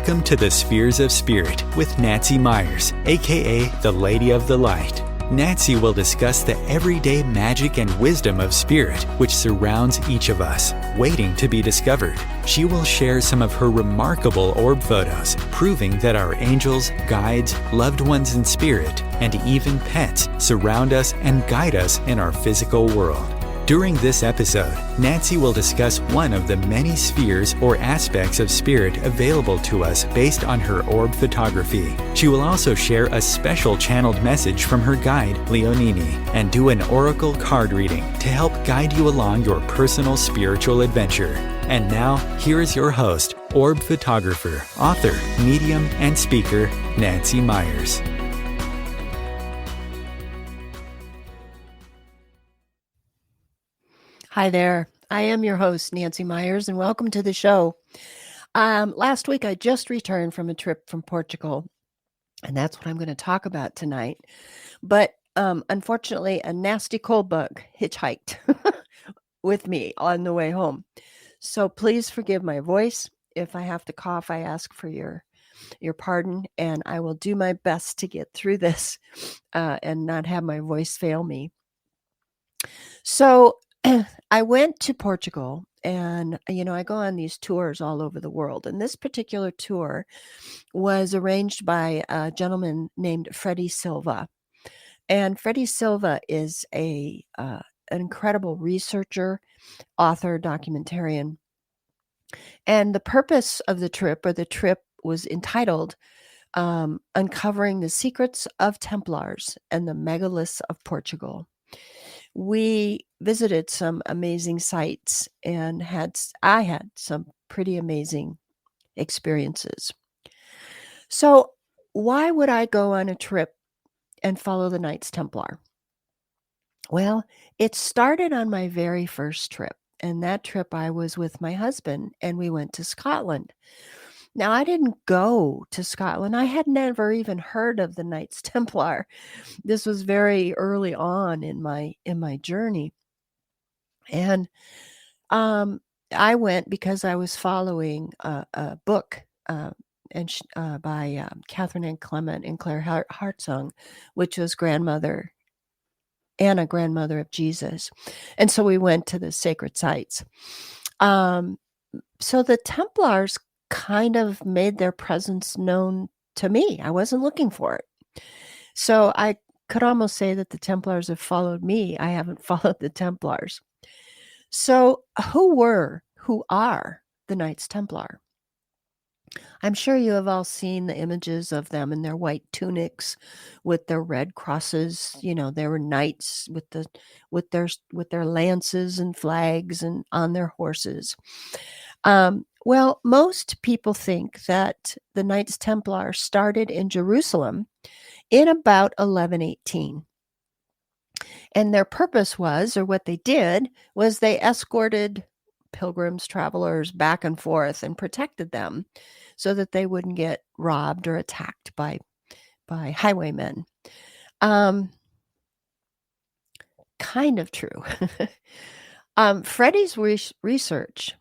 Welcome to the Spheres of Spirit with Nancy Myers, aka the Lady of the Light. Nancy will discuss the everyday magic and wisdom of spirit which surrounds each of us, waiting to be discovered. She will share some of her remarkable orb photos, proving that our angels, guides, loved ones in spirit, and even pets surround us and guide us in our physical world. During this episode, Nancy will discuss one of the many spheres or aspects of spirit available to us based on her orb photography. She will also share a special channeled message from her guide, Leonini, and do an oracle card reading to help guide you along your personal spiritual adventure. And now, here is your host, orb photographer, author, medium, and speaker, Nancy Myers. Hi there. I am your host, Nancy Myers, and welcome to the show. Last week, I just returned from a trip from Portugal, and that's what I'm going to talk about tonight. But unfortunately, a nasty cold bug hitchhiked with me on the way home. So please forgive my voice. If I have to cough, I ask for your pardon, and I will do my best to get through this and not have my voice fail me. So I went to Portugal and, I go on these tours all over the world. And this particular tour was arranged by a gentleman named Freddie Silva. And Freddie Silva is an incredible researcher, author, documentarian. And the purpose of the trip was entitled Uncovering the Secrets of Templars and the Megaliths of Portugal. We visited some amazing sites and I had some pretty amazing experiences. So why would I go on a trip and follow the Knights Templar? Well, it started on my very first trip. And that trip I was with my husband and we went to Scotland. Now, I didn't go to Scotland. I had never even heard of the Knights Templar. This was very early on in my journey. And I went because I was following a book by Catherine Ann Clement and Claire Hartzung, which was Anna, grandmother of Jesus. And so we went to the sacred sites. So the Templars kind of made their presence known to me. I wasn't looking for it. So I could almost say that the Templars have followed me. I haven't followed the Templars. So who are the Knights Templar? I'm sure you have all seen the images of them in their white tunics with their red crosses. They were knights with their lances and flags and on their horses. Well, most people think that the Knights Templar started in Jerusalem in about 1118. And their purpose was, or what they did, was they escorted pilgrims, travelers back and forth and protected them so that they wouldn't get robbed or attacked by highwaymen. Kind of true. Freddie's research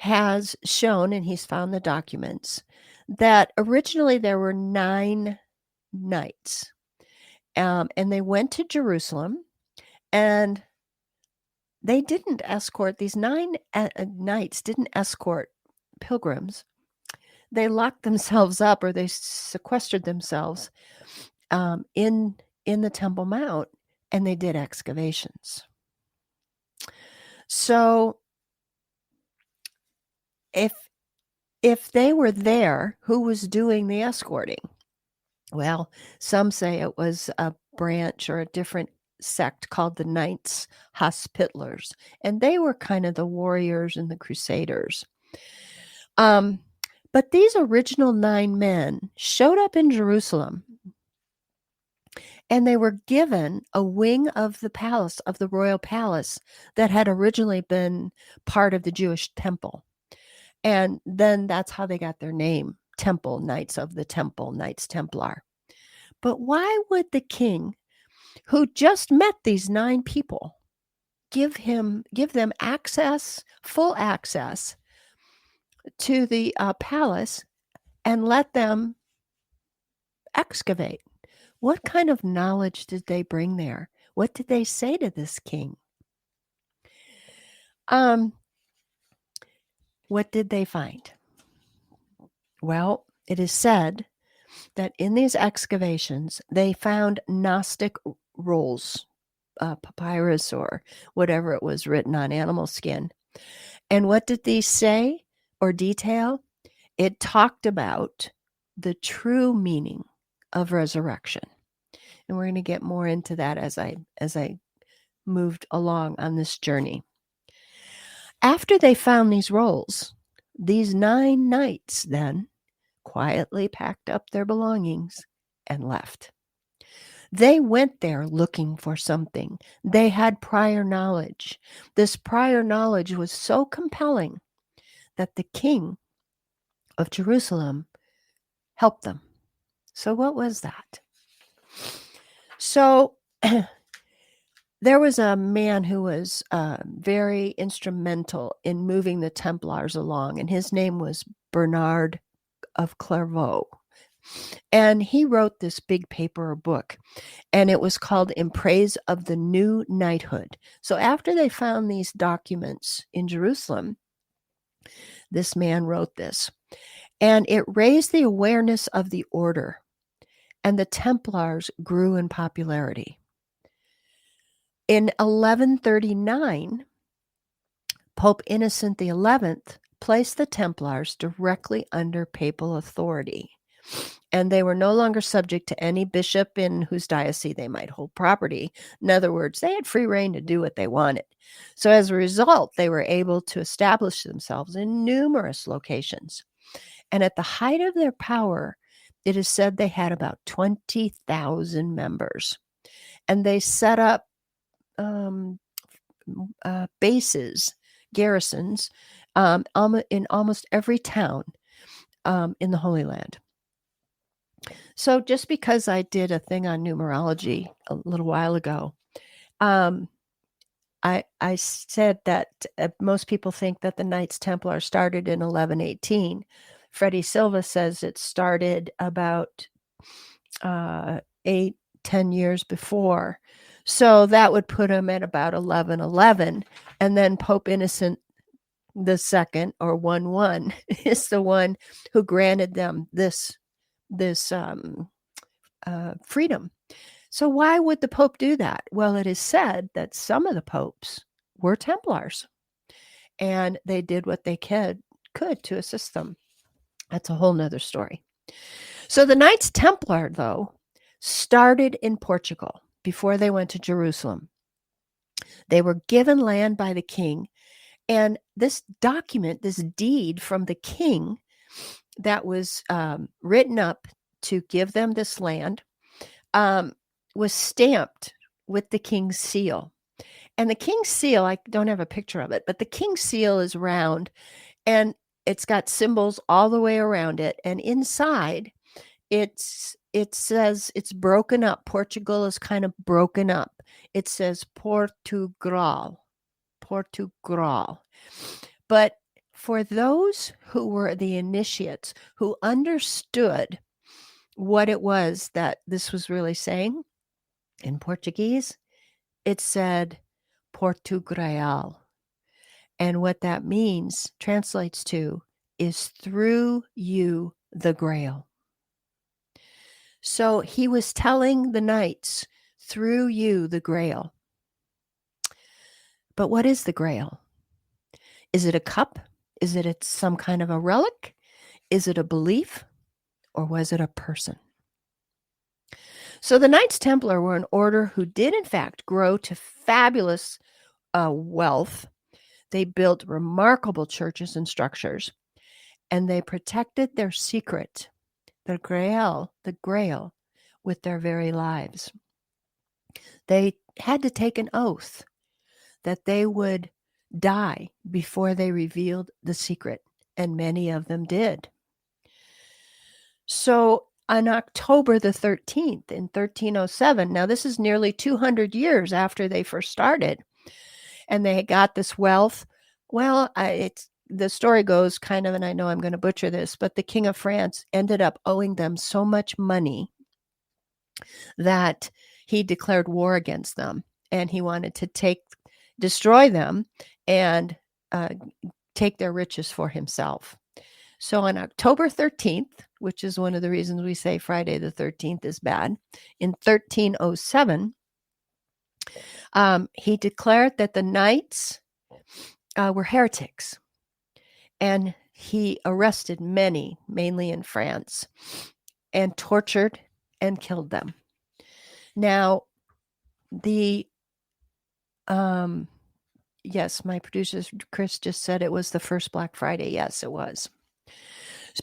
has shown, and he's found the documents, that originally there were 9 knights. And they went to Jerusalem, and they didn't escort, these 9 knights didn't escort pilgrims. They locked themselves up, or they sequestered themselves in the Temple Mount, and they did excavations. So if they were there, who was doing the escorting? Well, some say it was a branch or a different sect called the Knights Hospitallers, and they were kind of the warriors and the crusaders. But these original 9 men showed up in Jerusalem, and they were given a wing of the palace, of the royal palace, that had originally been part of the Jewish temple. And then that's how they got their name, Temple, Knights of the Temple, Knights Templar. But why would the king, who just met these 9 people, give them access, full access to the palace, and let them excavate. What kind of knowledge did they bring there? What did they say to this king? What did they find? Well, it is said that in these excavations, they found Gnostic rolls, papyrus or whatever it was written on animal skin. And what did these say or detail? It talked about the true meaning of resurrection. And we're going to get more into that as I moved along on this journey. After they found these rolls, these 9 knights then quietly packed up their belongings and left. They went there looking for something. They had prior knowledge. This prior knowledge was so compelling that the king of Jerusalem helped them. So what was that? So there was a man who was very instrumental in moving the Templars along, and his name was Bernard of Clairvaux. And he wrote this big paper or book, and it was called In Praise of the New Knighthood. So after they found these documents in Jerusalem, this man wrote this, and it raised the awareness of the order, and the Templars grew in popularity. In 1139, Pope Innocent XI placed the Templars directly under papal authority, and they were no longer subject to any bishop in whose diocese they might hold property. In other words, they had free rein to do what they wanted. So as a result, they were able to establish themselves in numerous locations. And at the height of their power, it is said they had about 20,000 members. And they set up bases, garrisons, in almost every town in the Holy Land. So just because I did a thing on numerology a little while ago, I said that most people think that the Knights Templar started in 1118. Freddie Silva says it started about 8-10 years before. So that would put them at about 1111. And then Pope Innocent II, or 11, is the one who granted them this freedom. So why would the Pope do that? Well, it is said that some of the popes were Templars, and they did what they could to assist them. That's a whole nother story. So the Knights Templar, though, started in Portugal before they went to Jerusalem. They were given land by the king, and this document, this deed from the king that was written up to give them this land, was stamped with the king's seal. And the king's seal, I don't have a picture of it, but the king's seal is round, and it's got symbols all the way around it. And inside, it says it's broken up. Portugal is kind of broken up. It says Portugal. But for those who were the initiates, who understood what it was that this was really saying, in Portuguese, it said Portugal. And what that means, translates to, is through you the Grail. So he was telling the knights, through you the Grail. But what is the Grail? Is it a cup? Is it some kind of a relic? Is it a belief? Or was it a person? So the Knights Templar were an order who did, in fact, grow to fabulous wealth. They built remarkable churches and structures, and they protected their secret, the Grail, with their very lives. They had to take an oath that they would die before they revealed the secret, and many of them did. So on October the 13th in 1307, now this is nearly 200 years after they first started, and they got this wealth. Well, it's the story goes kind of, and I know I'm going to butcher this, but the King of France ended up owing them so much money that he declared war against them, and he wanted to destroy them and take their riches for himself. So on October 13th, which is one of the reasons we say Friday the 13th is bad, in 1307, he declared that the knights were heretics, and he arrested many, mainly in France, and tortured and killed them. Now, yes, my producer Chris just said it was the first Black Friday. Yes, it was.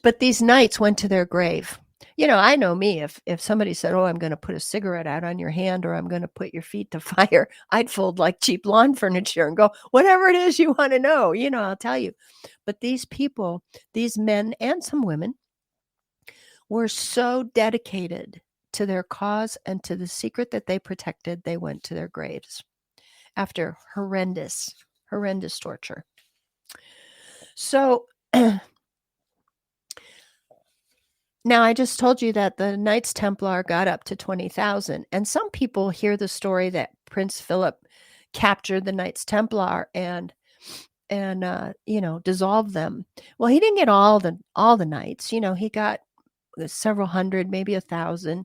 But these knights went to their grave. I know me. If somebody said, "Oh, I'm going to put a cigarette out on your hand, or I'm going to put your feet to fire," I'd fold like cheap lawn furniture and go, "Whatever it is you want to know, I'll tell you." But these people, these men and some women, were so dedicated to their cause and to the secret that they protected, they went to their graves after horrendous torture. So now, I just told you that the Knights Templar got up to 20,000, and some people hear the story that Prince Philip captured the Knights Templar and dissolved them. Well, he didn't get all the knights. He got several hundred, maybe 1,000,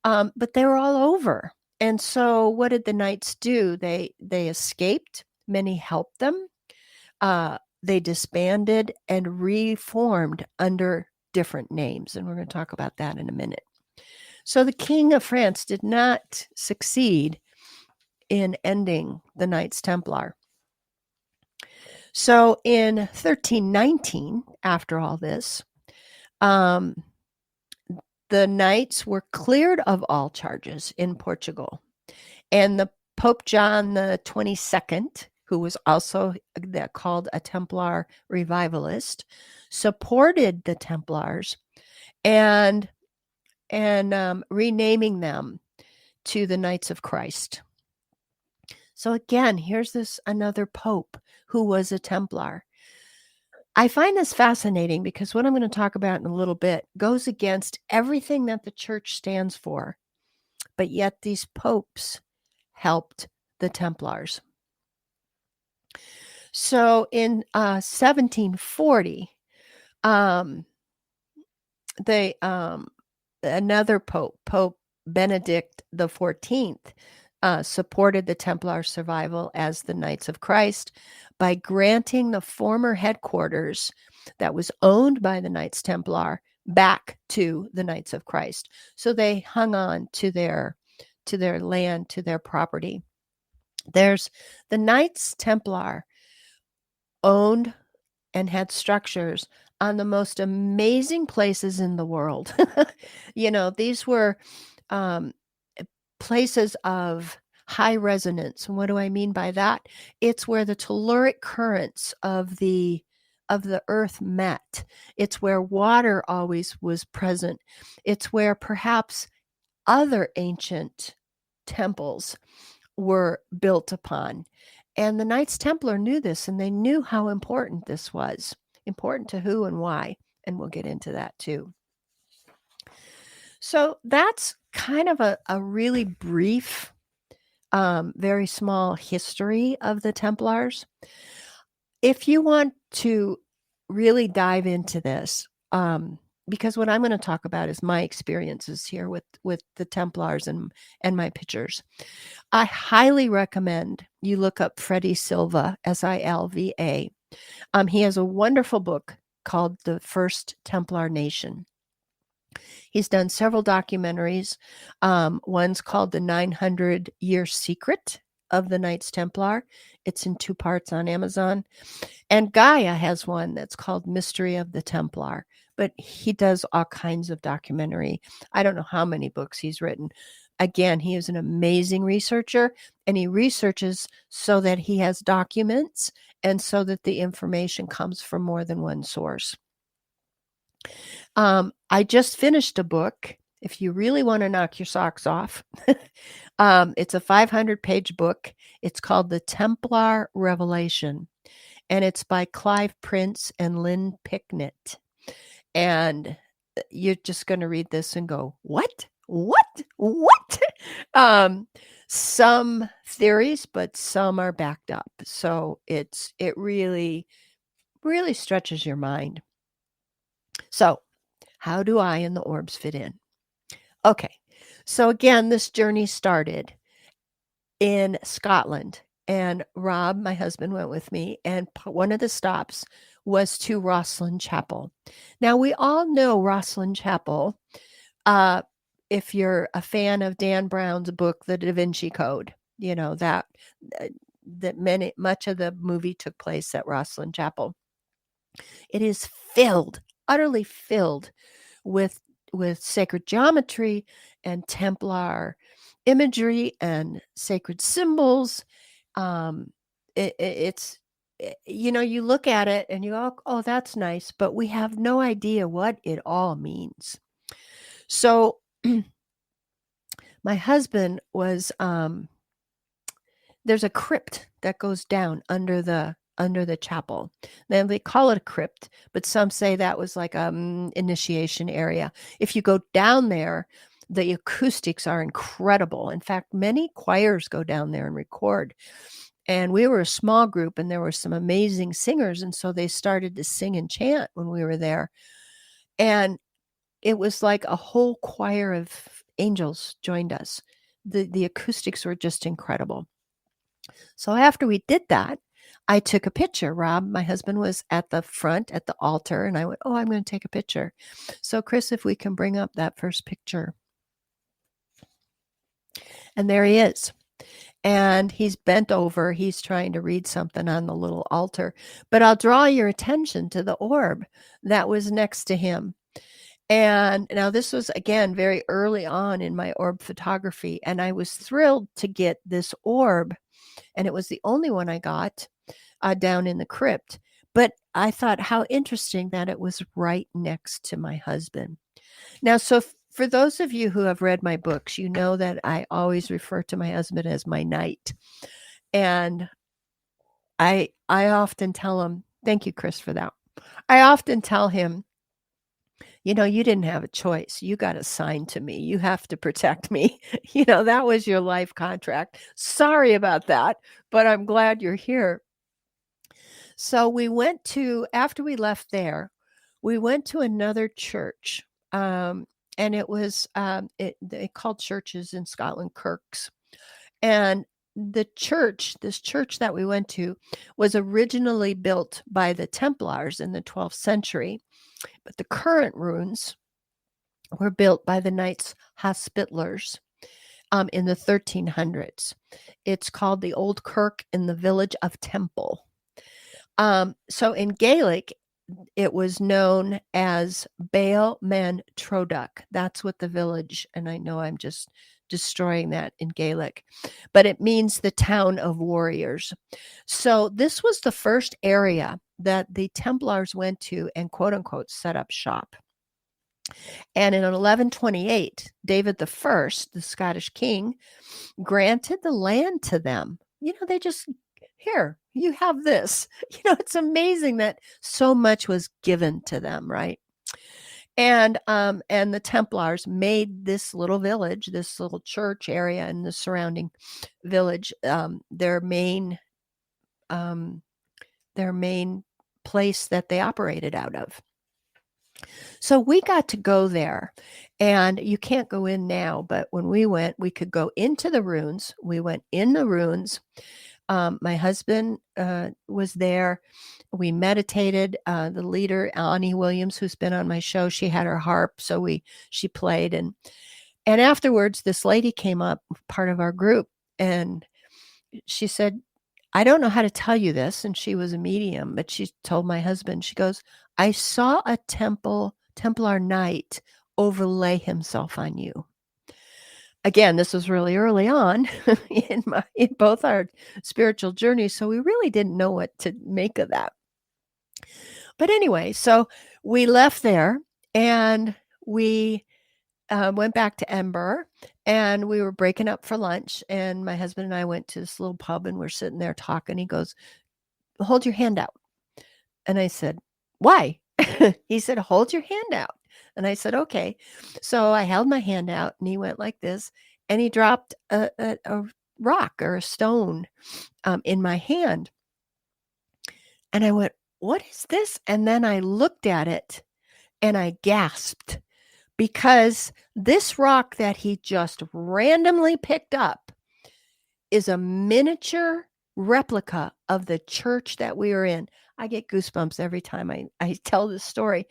but they were all over. And so, what did the knights do? They escaped. Many helped them. They disbanded and reformed under different names, and we're going to talk about that in a minute. So the King of France did not succeed in ending the Knights Templar. So in 1319, after all this, the knights were cleared of all charges in Portugal, and the Pope John the 22nd, who was also called a Templar revivalist, supported the Templars and renaming them to the Knights of Christ. So again, here's another Pope who was a Templar. I find this fascinating because what I'm going to talk about in a little bit goes against everything that the church stands for, but yet these popes helped the Templars. So in 1740, another Pope Benedict XIV, supported the Templar survival as the Knights of Christ by granting the former headquarters that was owned by the Knights Templar back to the Knights of Christ. So they hung on to their land, to their property. There's the Knights Templar owned and had structures on the most amazing places in the world. These were places of high resonance. And what do I mean by that? It's where the telluric currents of the earth met. It's where water always was present. It's where perhaps other ancient temples were built upon. And the Knights Templar knew this, and they knew how important this was. Important to who and why, and we'll get into that too. So that's kind of a really brief, very small history of the Templars. If you want to really dive into this, because what I'm going to talk about is my experiences here with the Templars and my pictures, I highly recommend you look up Freddie Silva, Silva. He has a wonderful book called The First Templar Nation. He's done several documentaries. One's called The 900-Year Secret of the Knights Templar. It's in 2 parts on Amazon. And Gaia has one that's called Mystery of the Templar. But he does all kinds of documentary. I don't know how many books he's written. Again, he is an amazing researcher, and he researches so that he has documents and so that the information comes from more than one source. I just finished a book. If you really want to knock your socks off, it's a 500-page book. It's called The Templar Revelation. and it's by Clive Prince and Lynn Picknett. And you're just going to read this and go, what? What? Some theories, but some are backed up. So it really, really stretches your mind. So, how do I and the orbs fit in? Okay. So again, this journey started in Scotland, and Rob, my husband, went with me, and one of the stops was to Rosslyn Chapel. Now, we all know Rosslyn Chapel. Uh, if you're a fan of Dan Brown's book, The Da Vinci Code, you know that much of the movie took place at Rosslyn Chapel. It is filled, utterly filled with sacred geometry and Templar imagery and sacred symbols. It's you look at it and you go, oh, that's nice, but we have no idea what it all means. So my husband was there's a crypt that goes down under the chapel. Now they call it a crypt, but some say that was like initiation area. If you go down there, the acoustics are incredible. In fact, many choirs go down there and record. And we were a small group, and there were some amazing singers, and so they started to sing and chant when we were there. And it was like a whole choir of angels joined us. The acoustics were just incredible. So after we did that, I took a picture. Rob, my husband, was at the front at the altar, and I went, oh, I'm going to take a picture. So Chris, if we can bring up that first picture. And there he is. And he's bent over. He's trying to read something on the little altar. But I'll draw your attention to the orb that was next to him. And now this was, again, very early on in my orb photography. And I was thrilled to get this orb. And it was the only one I got down in the crypt. But I thought how interesting that it was right next to my husband. Now, so for those of you who have read my books, you know that I always refer to my husband as my knight. And I often tell him, thank you, Chris, for that. I often tell him, you didn't have a choice. You got assigned to me. You have to protect me. That was your life contract. Sorry about that, but I'm glad you're here. So after we left there, we went to another church. And it was, they called churches in Scotland kirks. And this church that we went to was originally built by the Templars in the 12th century. But the current ruins were built by the Knights Hospitallers in the 1300s. It's called the Old Kirk in the village of Temple. So in Gaelic, it was known as Baal Men Troduck. That's what the village, and I know I'm just destroying that in Gaelic, but it means the town of warriors. So this was the first area that the Templars went to and quote unquote set up shop. And in 1128, David I, the Scottish king, granted the land to them. They just, here, you have this. It's amazing that so much was given to them, right? And the Templars made this little village, this little church area and the surrounding village, their main place that they operated out of. So we got to go there, and you can't go in now, but when we went, we could go into the ruins. We went in the ruins. My husband was there. We meditated. The leader, Annie Williams, who's been on my show, she had her harp, so she played. And afterwards, this lady came up, part of our group, and she said, I don't know how to tell you this. And she was a medium, but she told my husband, she goes, I saw a Templar knight overlay himself on you. Again, this was really early on in both our spiritual journeys, so we really didn't know what to make of that. But anyway, so we left there, and we went back to Ember, and we were breaking up for lunch, and my husband and I went to this little pub, and we're sitting there talking. He goes, hold your hand out. And I said, why? He said, hold your hand out. And I said, okay. So I held my hand out and he went like this and he dropped a rock or a stone in my hand. And I went, what is this? And then I looked at it and I gasped because this rock that he just randomly picked up is a miniature replica of the church that we were in. I get goosebumps every time I tell this story.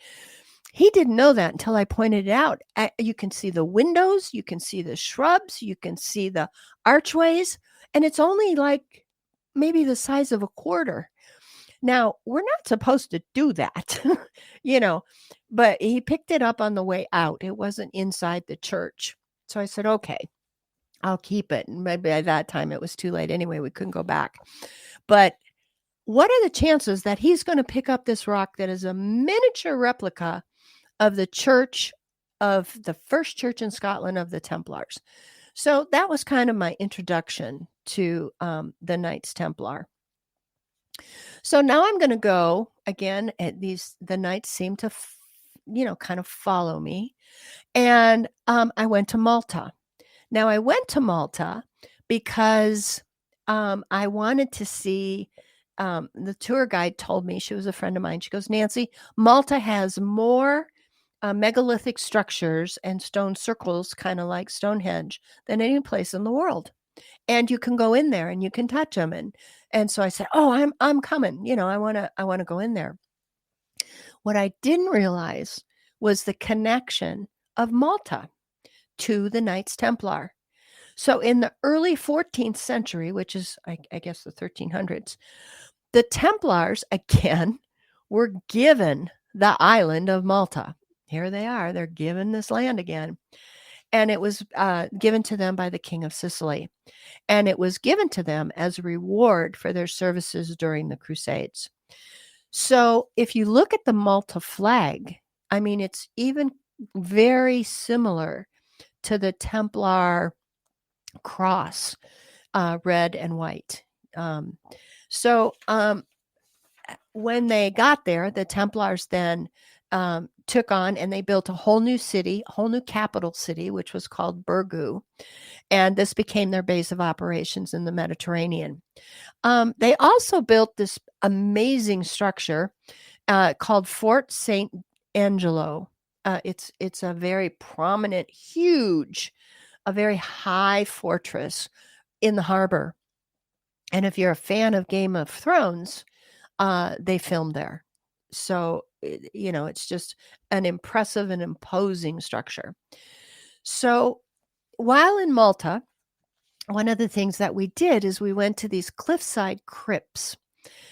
He didn't know that until I pointed it out. You can see the windows, you can see the shrubs, you can see the archways, and it's only like maybe the size of a quarter. Now, we're not supposed to do that, you know, but he picked it up on the way out. It wasn't inside the church. So I said, okay, I'll keep it. And maybe by that time it was too late anyway. We couldn't go back. But what are the chances that he's going to pick up this rock that is a miniature replica of the church of the first church in Scotland of the Templars? So that was kind of my introduction to the Knights Templar. So now I'm going to go again. The Knights seem to, kind of follow me. And I went to Malta. Now I went to Malta because I wanted to see. The tour guide told me, she was a friend of mine. She goes, Nancy, Malta has more megalithic structures and stone circles, kind of like Stonehenge, than any place in the world. And you can go in there and you can touch them. And so I said, oh, I'm coming. I want to go in there. What I didn't realize was the connection of Malta to the Knights Templar. So in the early 14th century, which is, I guess, the 1300s, the Templars, again, were given the island of Malta. Here they are. They're given this land again. And it was given to them by the King of Sicily. And it was given to them as a reward for their services during the Crusades. So if you look at the Malta flag, I mean, it's even very similar to the Templar cross, red and white. When they got there, the Templars then took on and they built a whole new city, a whole new capital city, which was called Burgoo. And this became their base of operations in the Mediterranean. They also built this amazing structure called Fort St. Angelo. It's a very prominent, huge, a very high fortress in the harbor. And if you're a fan of Game of Thrones, they filmed there. So, it's just an impressive and imposing structure. So while in Malta, one of the things that we did is we went to these cliffside crypts.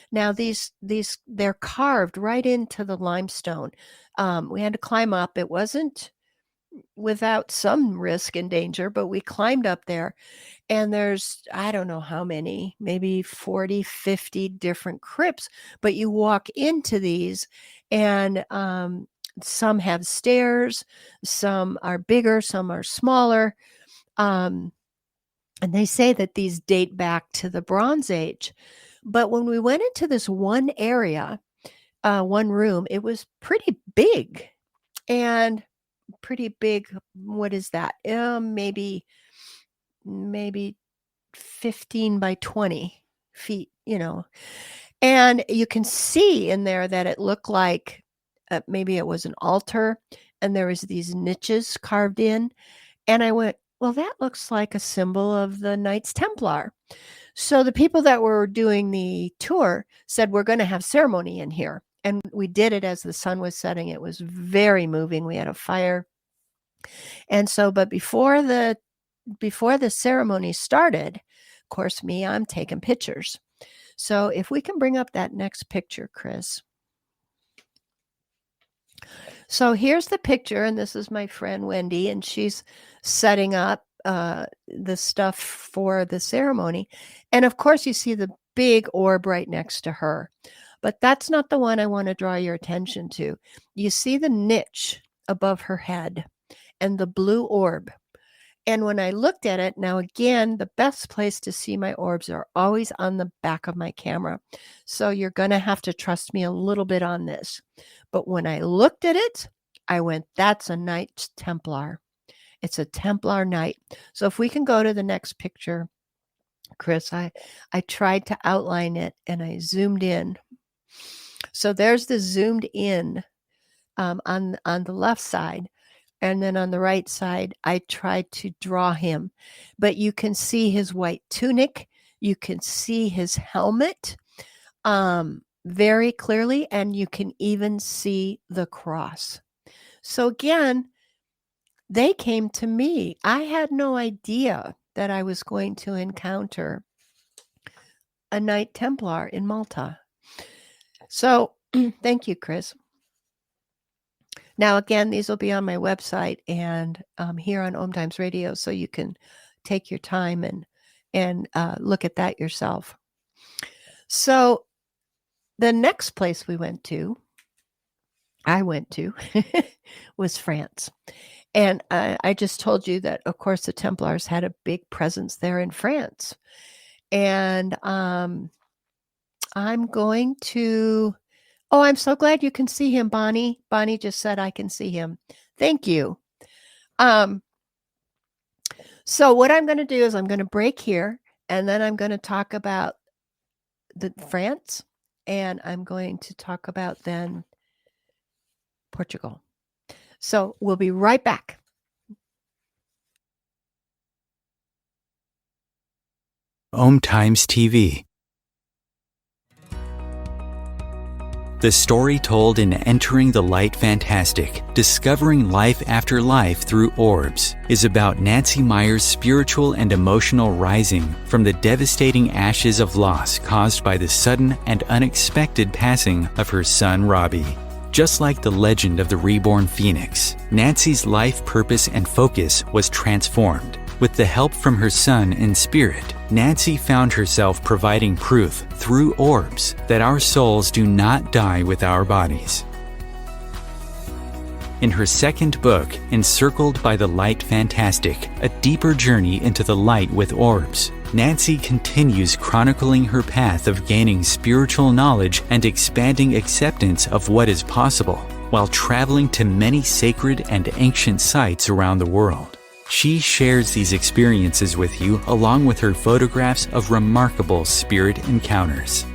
Now, they're carved right into the limestone. We had to climb up. It wasn't without some risk and danger, but we climbed up there. And there's, I don't know how many, maybe 40, 50 different crypts, but you walk into these and some have stairs, some are bigger, some are smaller. And they say that these date back to the Bronze Age. But when we went into this one area, one room, it was pretty big. And pretty big, what is that? Maybe 15 by 20 feet, and you can see in there that it looked like maybe it was an altar and there was these niches carved in. And I went, well, that looks like a symbol of the Knights Templar. So the people that were doing the tour said, we're going to have ceremony in here. And we did it as the sun was setting. It was very moving. We had a fire. And so, but before the ceremony started, of course, I'm taking pictures. So if we can bring up that next picture, Chris. So here's the picture, and this is my friend Wendy, and she's setting up the stuff for the ceremony. And of course, you see the big orb right next to her. But that's not the one I want to draw your attention to. You see the niche above her head and the blue orb. And when I looked at it, now again, the best place to see my orbs are always on the back of my camera. So you're going to have to trust me a little bit on this. But when I looked at it, I went, that's a Knights Templar. It's a Templar Knight. So if we can go to the next picture, Chris, I tried to outline it and I zoomed in. So there's the zoomed in on the left side. And then on the right side, I tried to draw him. But you can see his white tunic. You can see his helmet very clearly. And you can even see the cross. So again, they came to me. I had no idea that I was going to encounter a Knight Templar in Malta. So thank you, Chris. Now, again, these will be on my website and here on OMTimes Radio, so you can take your time and look at that yourself. So the next place I went to, was France. And I just told you that, of course, the Templars had a big presence there in France. And I'm going to... Oh, I'm so glad you can see him, Bonnie. Bonnie just said I can see him. Thank you. So what I'm going to do is I'm going to break here, and then I'm going to talk about France, and I'm going to talk about then Portugal. So we'll be right back. OMTimes TV. The story told in Entering the Light Fantastic, Discovering Life After Life Through Orbs, is about Nancy Meyer's spiritual and emotional rising from the devastating ashes of loss caused by the sudden and unexpected passing of her son Robbie. Just like the legend of the reborn phoenix, Nancy's life purpose and focus was transformed. With the help from her son in spirit, Nancy found herself providing proof through orbs that our souls do not die with our bodies. In her second book, Encircled by the Light Fantastic, A Deeper Journey into the Light with Orbs, Nancy continues chronicling her path of gaining spiritual knowledge and expanding acceptance of what is possible, while traveling to many sacred and ancient sites around the world. She shares these experiences with you along with her photographs of remarkable spirit encounters.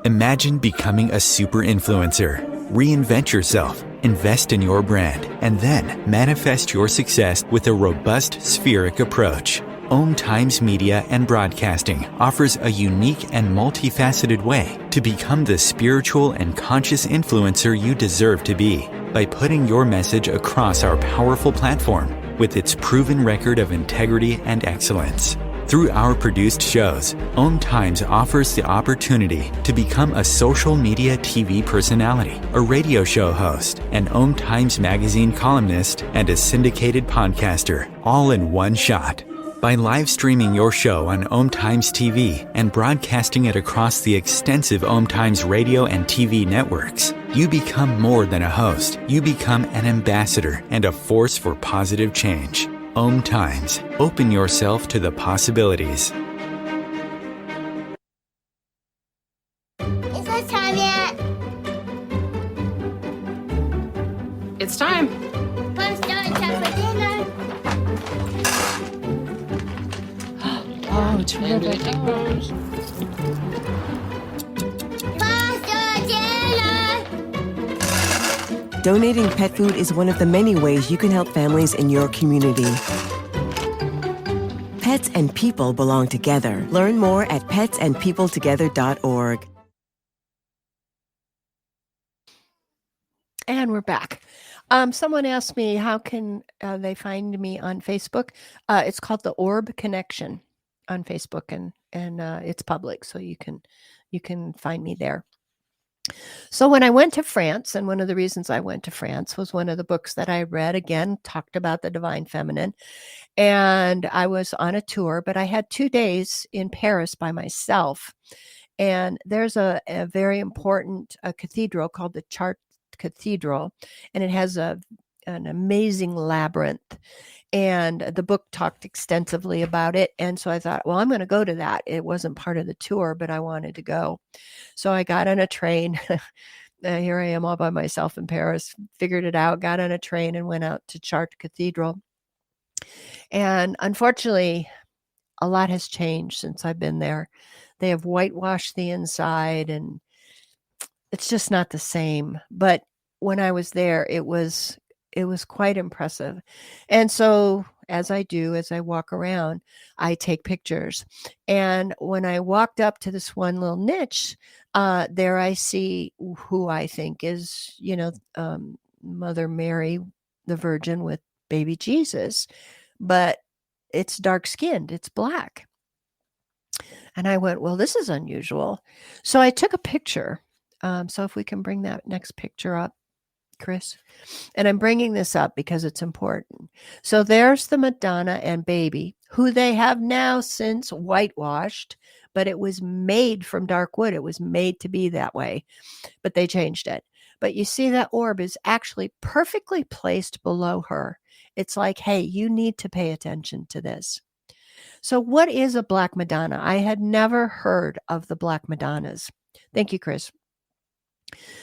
Imagine becoming a super influencer. Reinvent yourself, invest in your brand, and then manifest your success with a robust spheric approach. OMTimes Media and Broadcasting offers a unique and multifaceted way to become the spiritual and conscious influencer you deserve to be by putting your message across our powerful platform with its proven record of integrity and excellence. Through our produced shows, OMTimes offers the opportunity to become a social media TV personality, a radio show host, an OMTimes magazine columnist, and a syndicated podcaster, all in one shot. By live streaming your show on OMTimes TV and broadcasting it across the extensive OMTimes radio and TV networks, you become more than a host. You become an ambassador and a force for positive change. OMTimes. Open yourself to the possibilities. Is it time yet? It's time. Come start time for dinner. Oh, terrific. Pasta dinner. Donating pet food is one of the many ways you can help families in your community. Pets and people belong together. Learn more at petsandpeopletogether.org. And we're back. Someone asked me, how can they find me on Facebook? It's called the Orb Connection on Facebook, and it's public, so you can find me there. So when I went to France, and one of the reasons I went to France was one of the books that I read, again, talked about the divine feminine. And I was on a tour, but I had 2 days in Paris by myself. And there's a very important cathedral called the Cathedral, and it has an amazing labyrinth. And the book talked extensively about it. And so I thought, well, I'm going to go to that. It wasn't part of the tour, but I wanted to go. So I got on a train. Here I am all by myself in Paris, figured it out, got on a train and went out to Chartres Cathedral. And unfortunately, a lot has changed since I've been there. They have whitewashed the inside and it's just not the same. But when I was there, it was quite impressive. And so as I walk around, I take pictures. And when I walked up to this one little niche, there I see who I think is, Mother Mary, the Virgin with baby Jesus, but it's dark skinned, it's black. And I went, well, this is unusual. So I took a picture. So if we can bring that next picture up, Chris. And I'm bringing this up because it's important. So there's the Madonna and baby, who they have now since whitewashed, but it was made from dark wood. It was made to be that way, but they changed it. But you see that orb is actually perfectly placed below her. It's like, hey, you need to pay attention to this. So what is a Black Madonna? I had never heard of the Black Madonnas. Thank you, Chris.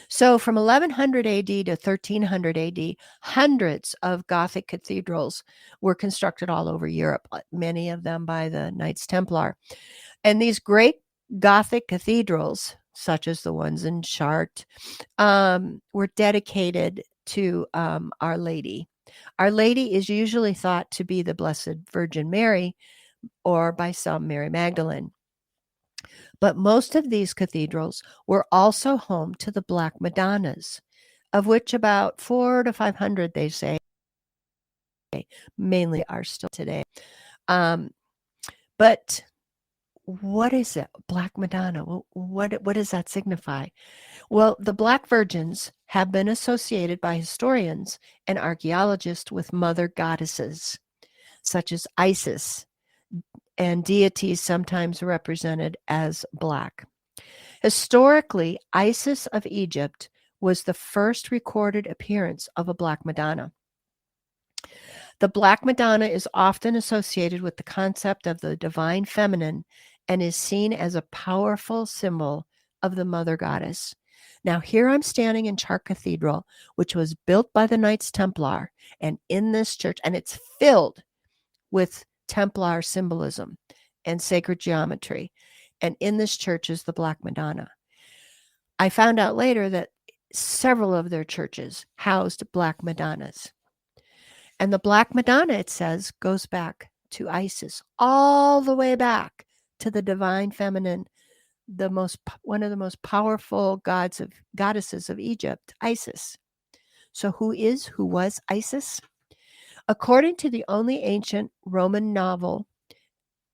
So from 1100 AD to 1300 AD, hundreds of Gothic cathedrals were constructed all over Europe, many of them by the Knights Templar. And these great Gothic cathedrals, such as the ones in Chartres, were dedicated to Our Lady. Our Lady is usually thought to be the Blessed Virgin Mary, or by some Mary Magdalene. But most of these cathedrals were also home to the Black Madonnas, of which about 400 to 500, they say, mainly are still today. But what is it? Black Madonna. What does that signify? Well, the Black Virgins have been associated by historians and archaeologists with mother goddesses, such as Isis, and deities sometimes represented as black. Historically, Isis of Egypt was the first recorded appearance of a Black Madonna. The Black Madonna is often associated with the concept of the divine feminine and is seen as a powerful symbol of the mother goddess. Now, here I'm standing in Chartres Cathedral, which was built by the Knights Templar, and in this church, and it's filled with Templar symbolism and sacred geometry. And in this church is the Black Madonna. I found out later that several of their churches housed Black Madonnas. And the Black Madonna, it says, goes back to Isis, all the way back to the divine feminine, one of the most powerful goddesses of Egypt, Isis. So who was Isis? According to the only ancient Roman novel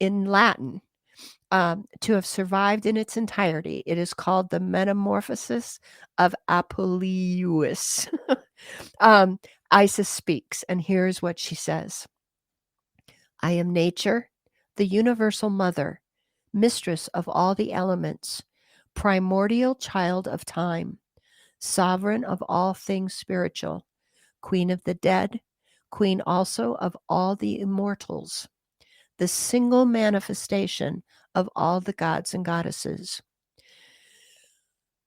in Latin to have survived in its entirety, it is called The Metamorphosis of Apuleius. Isis speaks, and here's what she says. I am nature, the universal mother, mistress of all the elements, primordial child of time, sovereign of all things spiritual, queen of the dead, queen also of all the immortals, the single manifestation of all the gods and goddesses.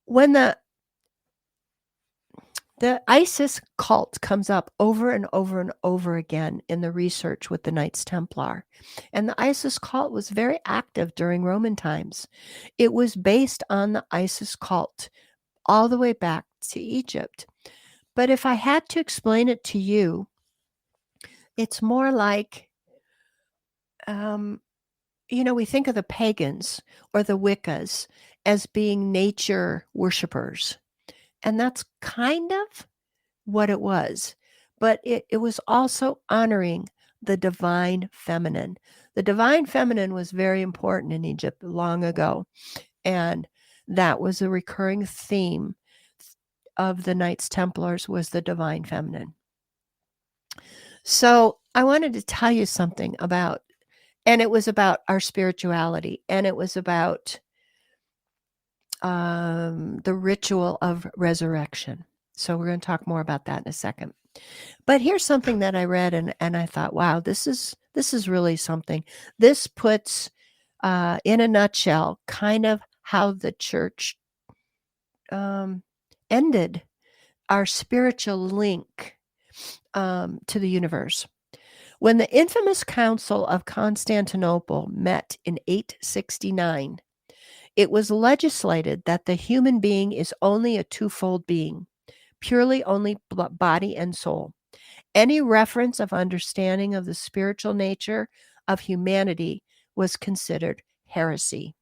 When the Isis cult comes up over and over and over again in the research with the Knights Templar, and the Isis cult was very active during Roman times. It was based on the Isis cult all the way back to Egypt. But if I had to explain it to you, it's more like, we think of the pagans or the Wiccas as being nature worshipers. And that's kind of what it was. But it was also honoring the divine feminine. The divine feminine was very important in Egypt long ago. And that was a recurring theme of the Knights Templars, was the divine feminine. So I wanted to tell you something about, and it was about our spirituality, and it was about the ritual of resurrection. So we're going to talk more about that in a second. But here's something that I read and I thought, wow, this is really something. This puts in a nutshell kind of how the church ended our spiritual link to the universe. When the infamous Council of Constantinople met in 869, it was legislated that the human being is only a twofold being, purely only body and soul. Any reference of understanding of the spiritual nature of humanity was considered heresy.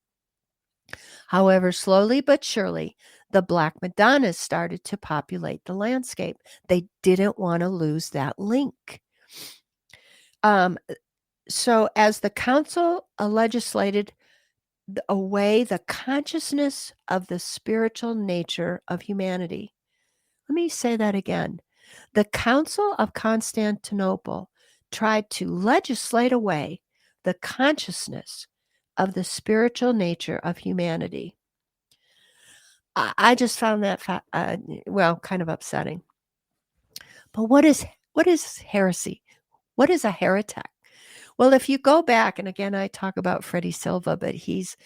However, slowly but surely, the Black Madonnas started to populate the landscape. They didn't want to lose that link. So as the council legislated away the consciousness of the spiritual nature of humanity. Let me say that again. The Council of Constantinople tried to legislate away the consciousness of the spiritual nature of humanity. I just found that kind of upsetting. But what is heresy? What is a heretic? Well, if you go back, and again, I talk about Freddie Silva, but he's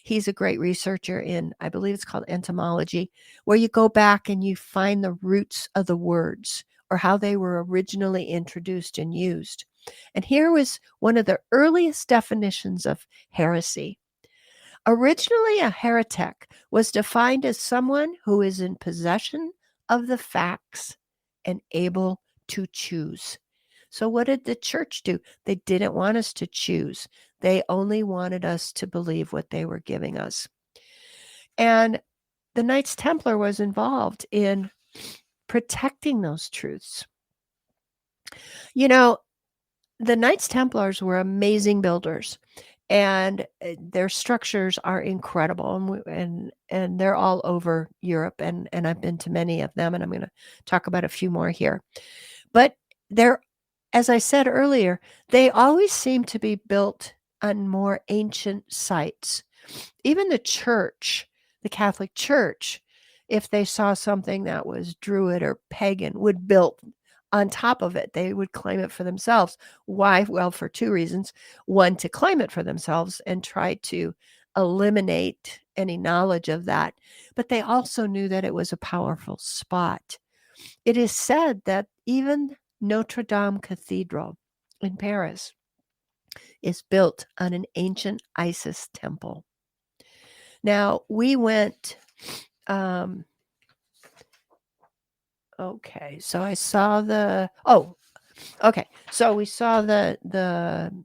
a great researcher in, I believe it's called entomology, where you go back and you find the roots of the words or how they were originally introduced and used. And here was one of the earliest definitions of heresy. Originally, a heretic was defined as someone who is in possession of the facts and able to choose. So what did the church do? They didn't want us to choose. They only wanted us to believe what they were giving us. And the Knights Templar was involved in protecting those truths. You know, the Knights Templars were amazing builders, and their structures are incredible, and they're all over Europe, and I've been to many of them, and I'm going to talk about a few more here. But they're, as I said earlier, they always seem to be built on more ancient sites. Even the church, the Catholic Church, if they saw something that was Druid or pagan, would build on top of it. They would claim it for themselves. Why? Well, for two reasons. One, to claim it for themselves and try to eliminate any knowledge of that. But they also knew that it was a powerful spot. It is said that even Notre Dame Cathedral in Paris is built on an ancient Isis temple. Now, we went, okay, so I saw so we saw the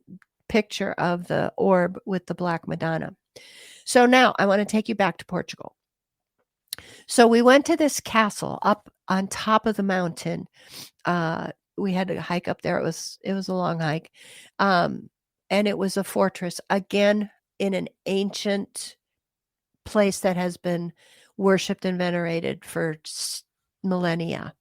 picture of the orb with the Black Madonna. So now I want to take you back to Portugal. So we went to this castle up on top of the mountain. We had to hike up there. It was a long hike. And it was a fortress, again, in an ancient place that has been worshipped and venerated for millennia.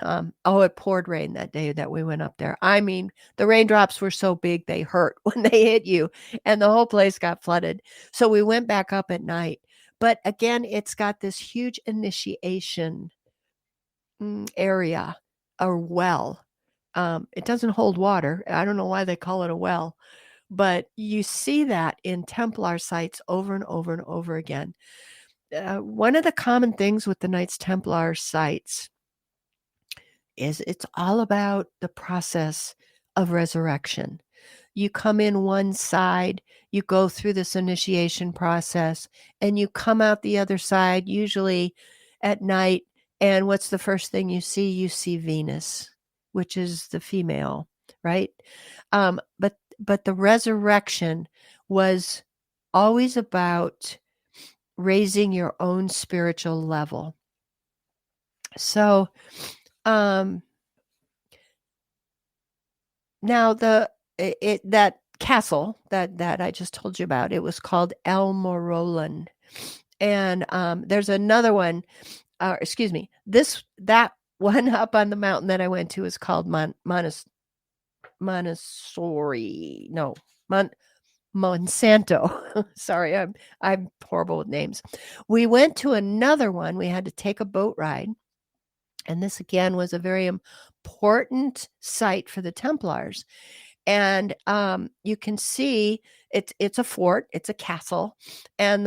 It poured rain that day that we went up there. I mean, the raindrops were so big they hurt when they hit you, and the whole place got flooded. So we went back up at night. But again, it's got this huge initiation area, or well. It doesn't hold water. I don't know why they call it a well, but you see that in Templar sites over and over and over again. One of the common things with the Knights Templar sites is it's all about the process of resurrection. You come in one side, you go through this initiation process, and you come out the other side, usually at night. And what's the first thing you see? You see Venus, which is the female, right? But the resurrection was always about raising your own spiritual level. So now that castle that I just told you about, it was called El Morolan. And there's another one, that one up on the mountain that I went to is called Monsanto. Sorry, I'm horrible with names. We went to another one. We had to take a boat ride, And this again was a very important site for the Templars. And you can see it's a fort, it's a castle, and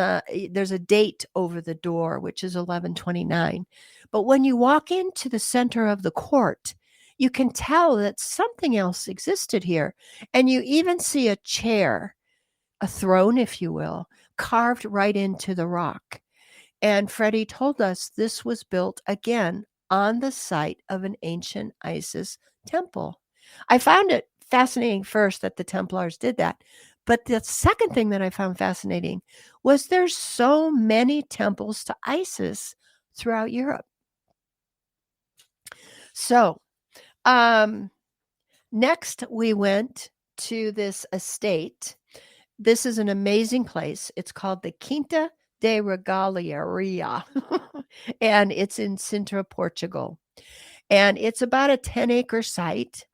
there's a date over the door, which is 1129. But when you walk into the center of the court, you can tell that something else existed here. And you even see a chair, a throne, if you will, carved right into the rock. And Freddie told us this was built again on the site of an ancient Isis temple. I found it fascinating first that the Templars did that. But the second thing that I found fascinating was there's so many temples to Isis throughout Europe. So, next we went to this estate. This is an amazing place. It's called the Quinta de Regaliaria, and it's in Sintra, Portugal. And it's about a 10-acre site,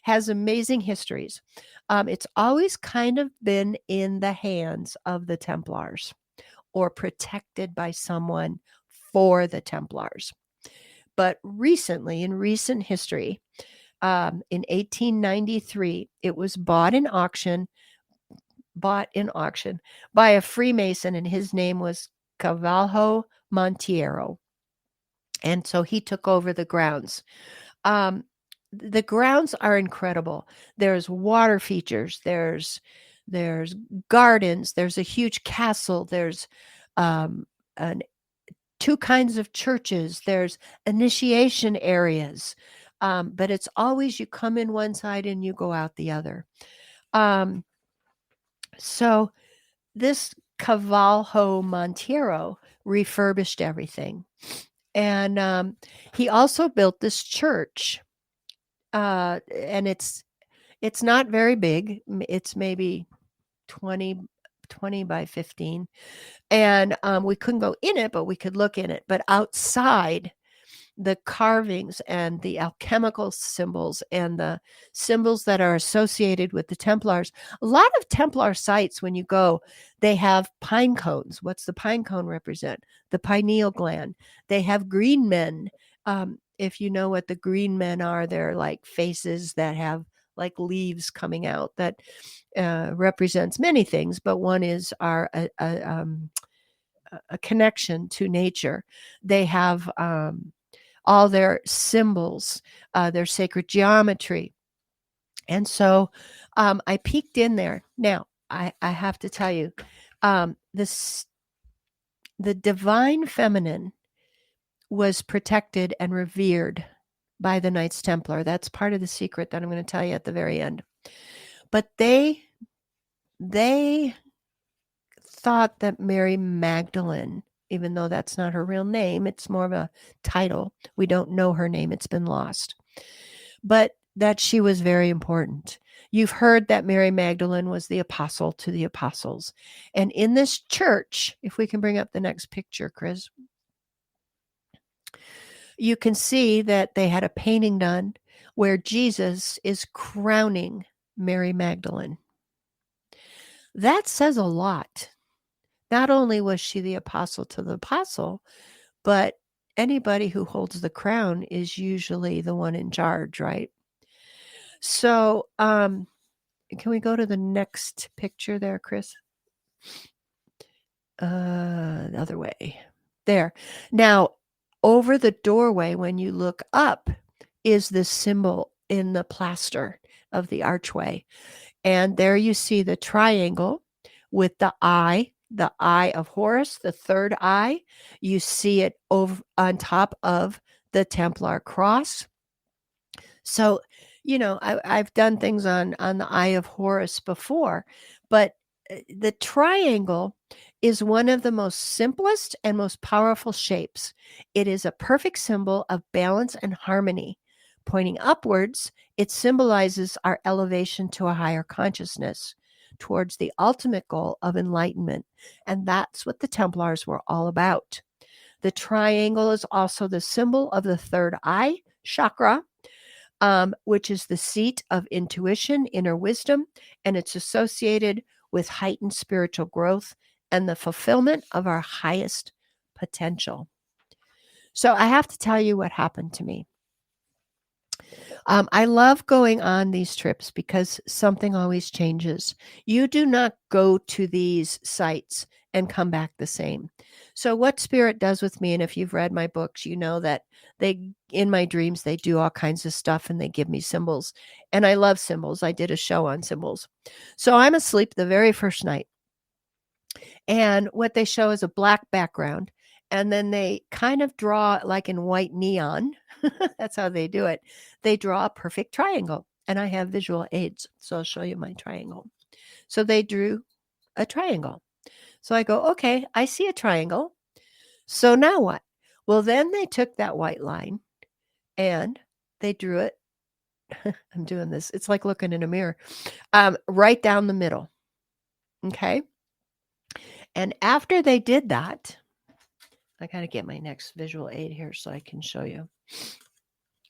has amazing histories. It's always kind of been in the hands of the Templars or protected by someone for the Templars. But recently, in recent history, in 1893, it was bought in auction by a Freemason, and his name was Cavalho Monteiro. And so he took over the grounds. The grounds are incredible. There's water features, there's gardens, there's a huge castle, there's two kinds of churches, there's initiation areas. But it's always you come in one side and you go out the other. So this Cavalho Monteiro refurbished everything. And he also built this church. And it's not very big. It's maybe 20 by 15. And we couldn't go in it, but we could look in it. But outside, the carvings and the alchemical symbols and the symbols that are associated with the Templars. A lot of Templar sites, when you go, they have pine cones. What's the pine cone represent? The pineal gland. They have green men. If you know what the green men are, they're like faces that have like leaves coming out that represents many things, but one is a connection to nature. They have all their symbols, their sacred geometry. And so I peeked in there. Now, I have to tell you, the divine feminine was protected and revered by the Knights Templar. That's part of the secret that I'm going to tell you at the very end. But they thought that Mary Magdalene, even though that's not her real name, it's more of a title. We don't know her name. It's been lost. But that she was very important. You've heard that Mary Magdalene was the apostle to the apostles. And in this church, if we can bring up the next picture, Chris, you can see that they had a painting done where Jesus is crowning Mary Magdalene. That says a lot. Not only was she the apostle to the apostle, but anybody who holds the crown is usually the one in charge, right? So, can we go to the next picture there, Chris? The other way. There. Now, over the doorway, when you look up, is this symbol in the plaster of the archway. And there you see the triangle with the eye of Horus, the third eye. You see it over on top of the Templar cross. So, I've done things on the eye of Horus before, but the triangle is one of the most simplest and most powerful shapes. It is a perfect symbol of balance and harmony. Pointing upwards, it symbolizes our elevation to a higher consciousness towards the ultimate goal of enlightenment. And that's what the Templars were all about. The triangle is also the symbol of the third eye chakra, which is the seat of intuition, inner wisdom, and it's associated with heightened spiritual growth and the fulfillment of our highest potential. So I have to tell you what happened to me. I love going on these trips because something always changes. You do not go to these sites and come back the same. So what spirit does with me, and if you've read my books, you know that they, in my dreams, they do all kinds of stuff and they give me symbols. And I love symbols. I did a show on symbols. So I'm asleep the very first night. And what they show is a black background. And then they kind of draw like in white neon. That's how they do it. They draw a perfect triangle. And I have visual aids. So I'll show you my triangle. So they drew a triangle. So I go, okay, I see a triangle. So now what? Well, then they took that white line and they drew it. I'm doing this. It's like looking in a mirror. Right down the middle. Okay. And after they did that, I got to get my next visual aid here so I can show you.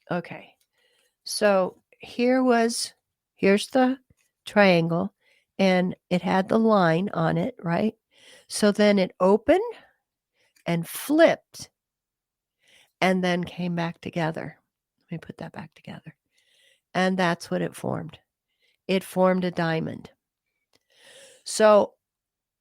Okay. So here's the triangle and it had the line on it, right? So then it opened and flipped and then came back together. Let me put that back together. And that's what it formed. It formed a diamond. So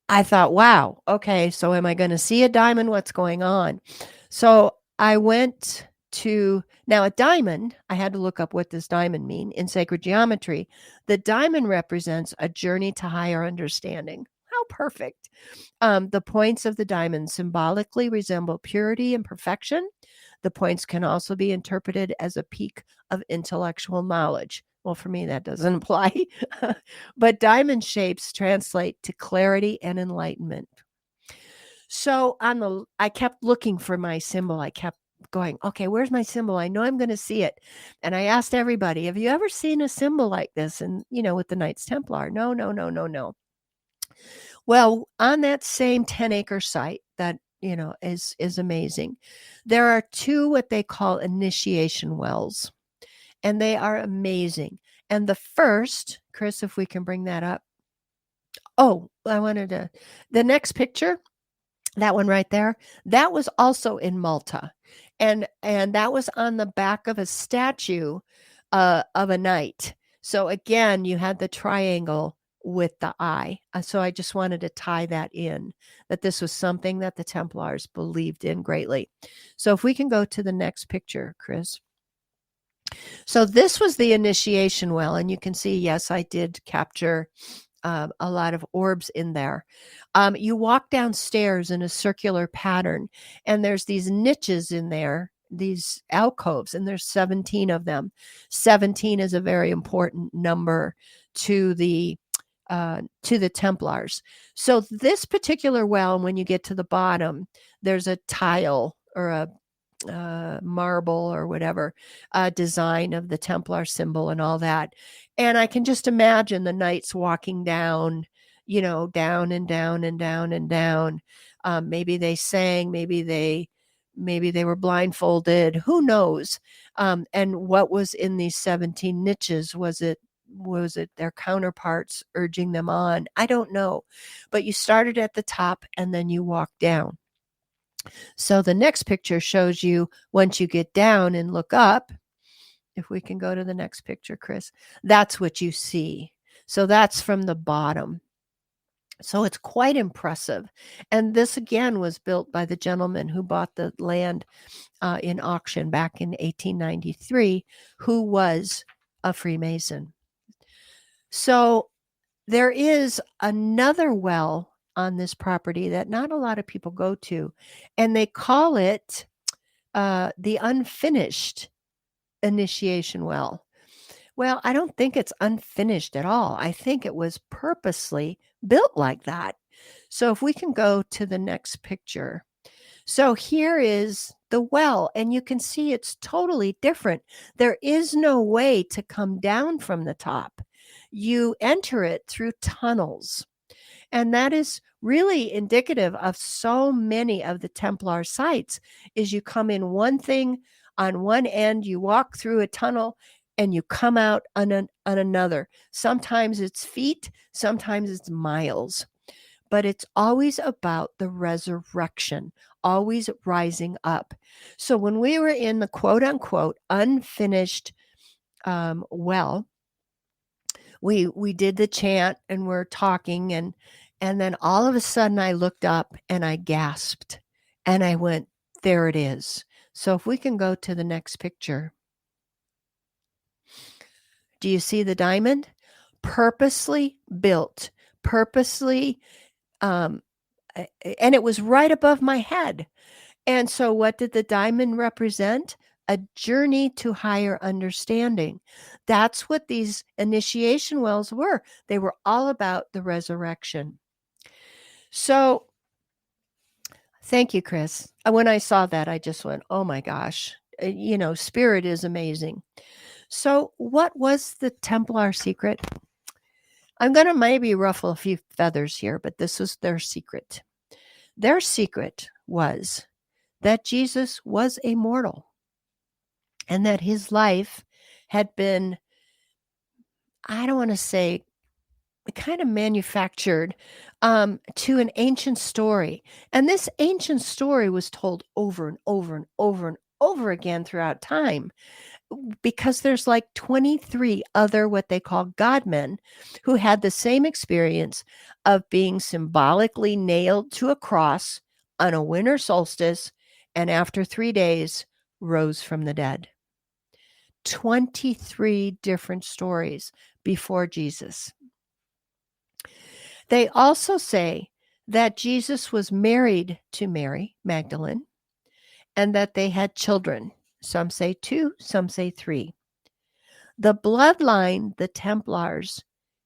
I thought, wow, okay, so am I going to see a diamond? What's going on? So I went to, now a diamond, I had to look up what does diamond mean in sacred geometry. The diamond represents a journey to higher understanding. How perfect. The points of the diamond symbolically resemble purity and perfection. The points can also be interpreted as a peak of intellectual knowledge. Well, for me, that doesn't apply. But diamond shapes translate to clarity and enlightenment. So I kept looking for my symbol. I kept going, okay, where's my symbol? I know I'm going to see it. And I asked everybody, have you ever seen a symbol like this? And, with the Knights Templar? No. Well, on that same 10-acre site that, is amazing, there are 2 what they call initiation wells. And they are amazing. And the first, Chris, if we can bring that up. Oh, the next picture, that one right there, that was also in Malta. And that was on the back of a statue of a knight. So again, you had the triangle with the eye. So I just wanted to tie that in, that this was something that the Templars believed in greatly. So if we can go to the next picture, Chris. So this was the initiation well, and you can see, yes, I did capture a lot of orbs in there. You walk downstairs in a circular pattern, and there's these niches in there, these alcoves, and there's 17 of them. 17 is a very important number to the Templars. So this particular well, when you get to the bottom, there's a tile or a marble or whatever design of the Templar symbol and all that. And I can just imagine the knights walking down, down and down and down and down. Maybe they sang, maybe they were blindfolded, who knows? And what was in these 17 niches? Was it their counterparts urging them on? I don't know. But you started at the top and then you walked down. So the next picture shows you once you get down and look up, if we can go to the next picture, Chris, that's what you see. So that's from the bottom. So it's quite impressive. And this again was built by the gentleman who bought the land in auction back in 1893, who was a Freemason. So there is another well on this property that not a lot of people go to, and they call it the unfinished initiation well. Well, I don't think it's unfinished at all. I think it was purposely built like that. So if we can go to the next picture. So here is the well, and you can see it's totally different. There is no way to come down from the top. You enter it through tunnels. And that is really indicative of so many of the Templar sites, is you come in one thing on one end, you walk through a tunnel, and you come out on another. Sometimes it's feet, sometimes it's miles. but it's always about the resurrection, always rising up. So when we were in the quote unquote unfinished well, we did the chant and we're talking, and then all of a sudden I looked up and I gasped and I went, there it is. So if we can go to the next picture. Do you see the diamond? Purposely built, purposely, and it was right above my head. And so what did the diamond represent? A journey to higher understanding. That's what these initiation wells were. They were all about the resurrection. So thank you, Chris. When I saw that, I just went, oh my gosh, spirit is amazing. So what was the Templar secret? I'm going to maybe ruffle a few feathers here, but this was their secret. Their secret was that Jesus was a mortal and that his life had been, I don't want to say, kind of manufactured to an ancient story. And this ancient story was told over and over and over and over again throughout time, because there's like 23 other what they call godmen who had the same experience of being symbolically nailed to a cross on a winter solstice, and after 3 days rose from the dead. 23 different stories before Jesus. They also say that Jesus was married to Mary Magdalene and that they had children. Some say 2, some say 3. The bloodline, the Templars,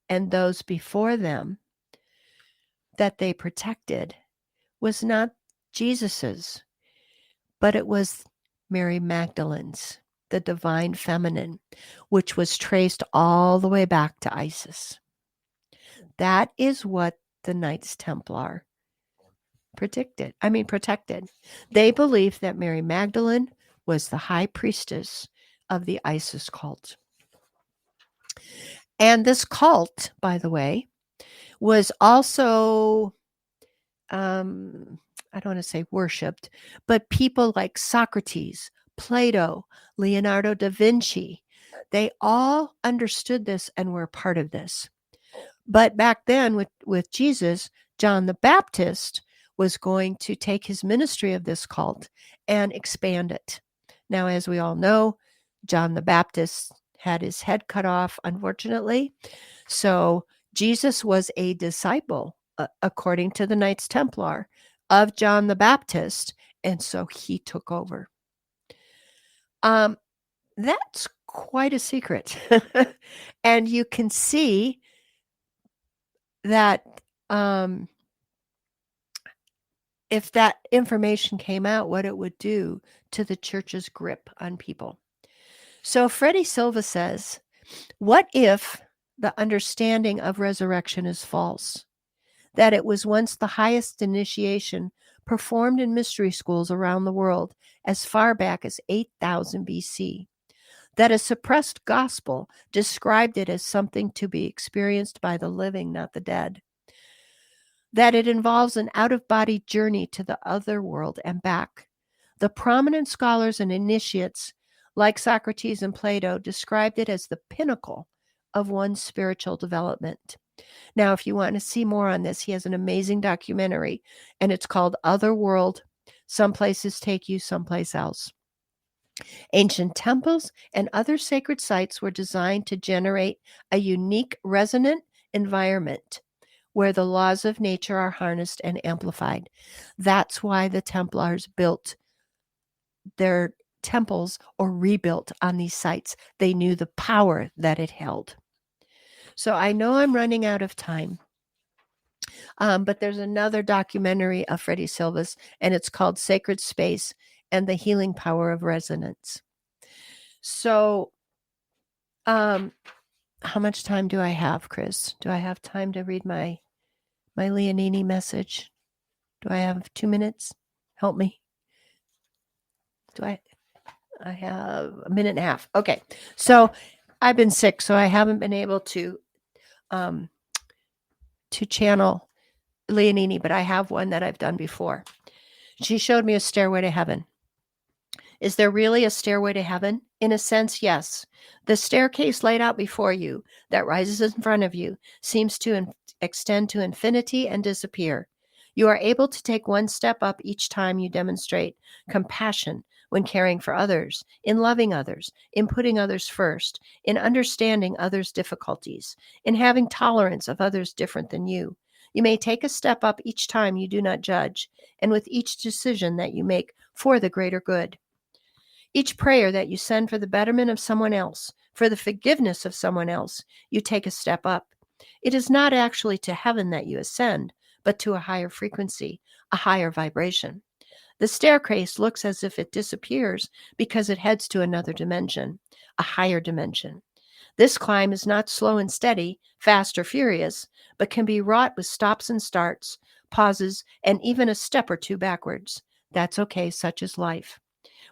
and those before them that they protected was not Jesus's, but it was Mary Magdalene's, the divine feminine, which was traced all the way back to Isis. That is what the Knights Templar protected. They believed that Mary Magdalene was the high priestess of the Isis cult. And this cult, by the way, was also, I don't want to say worshipped, but people like Socrates, Plato, Leonardo da Vinci, they all understood this and were part of this. But back then with Jesus, John the Baptist was going to take his ministry of this cult and expand it. Now, as we all know, John the Baptist had his head cut off, unfortunately. So Jesus was a disciple, according to the Knights Templar, of John the Baptist, and so he took over. That's quite a secret. And you can see that if that information came out, what it would do to the church's grip on people. So Freddie Silva says, what if the understanding of resurrection is false? That it was once the highest initiation performed in mystery schools around the world as far back as 8000 BC. That a suppressed gospel described it as something to be experienced by the living, not the dead. That it involves an out-of-body journey to the other world and back. The prominent scholars and initiates, like Socrates and Plato, described it as the pinnacle of one's spiritual development. Now, if you want to see more on this, he has an amazing documentary, and it's called Otherworld. Some places take you someplace else. Ancient temples and other sacred sites were designed to generate a unique resonant environment where the laws of nature are harnessed and amplified. That's why the Templars built their temples or rebuilt on these sites. They knew the power that it held. So I know I'm running out of time, but there's another documentary of Freddie Silva's, and it's called Sacred Space and the Healing Power of Resonance. So how much time do I have, Chris? Do I have time to read my Leonini message? Do I have 2 minutes? Help me. I have a minute and a half. Okay. So I've been sick, so I haven't been able to channel Leonini, but I have one that I've done before. She showed me a stairway to heaven. Is there really a stairway to heaven? In a sense, yes. The staircase laid out before you that rises in front of you seems to extend to infinity and disappear. You are able to take one step up each time you demonstrate compassion when caring for others, in loving others, in putting others first, in understanding others' difficulties, in having tolerance of others different than you. You may take a step up each time you do not judge, and with each decision that you make for the greater good. Each prayer that you send for the betterment of someone else, for the forgiveness of someone else, you take a step up. It is not actually to heaven that you ascend, but to a higher frequency, a higher vibration. The staircase looks as if it disappears because it heads to another dimension, a higher dimension. This climb is not slow and steady, fast or furious, but can be wrought with stops and starts, pauses, and even a step or two backwards. That's okay, such is life.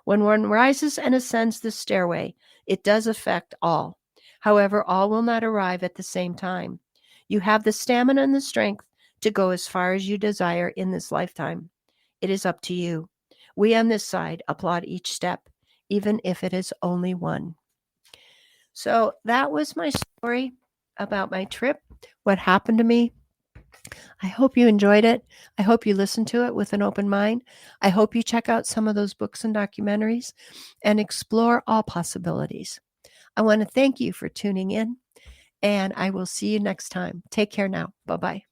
When one rises and ascends this stairway, it does affect all. However, all will not arrive at the same time. You have the stamina and the strength to go as far as you desire in this lifetime. It is up to you. We on this side applaud each step, even if it is only one. So that was my story about my trip, what happened to me. I hope you enjoyed it. I hope you listened to it with an open mind. I hope you check out some of those books and documentaries and explore all possibilities. I want to thank you for tuning in, and I will see you next time. Take care now. Bye-bye.